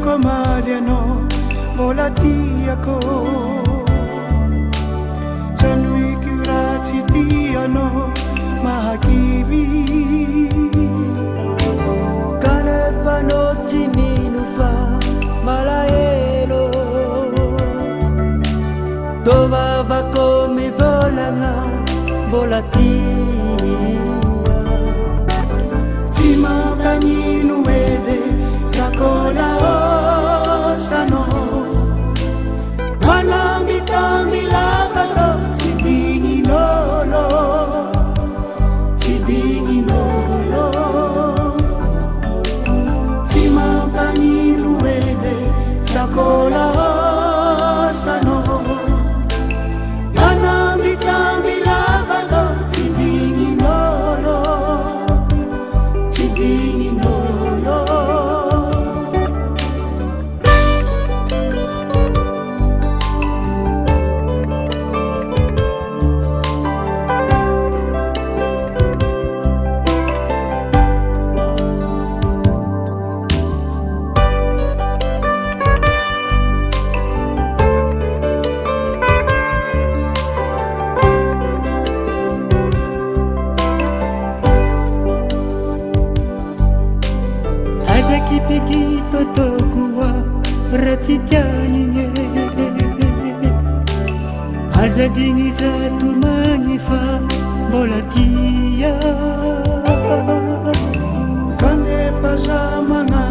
kamaly anao mbola tiako Janoiko raha tsy tianao mahakivy kanefa anao tsy mino fa malahelo tovavako mivolagna mbola tia tsy mampagnino edy sakolaosanao manambitamby lavato tsy digninolo tsy digninolo tsy mampagnino edy sakolaosanao manambitamby lavato tsy digninolo tsy digninolo kipikipa tokoa raha tsy tianigny azadigny zato magny fa mbola tia kanefa za magna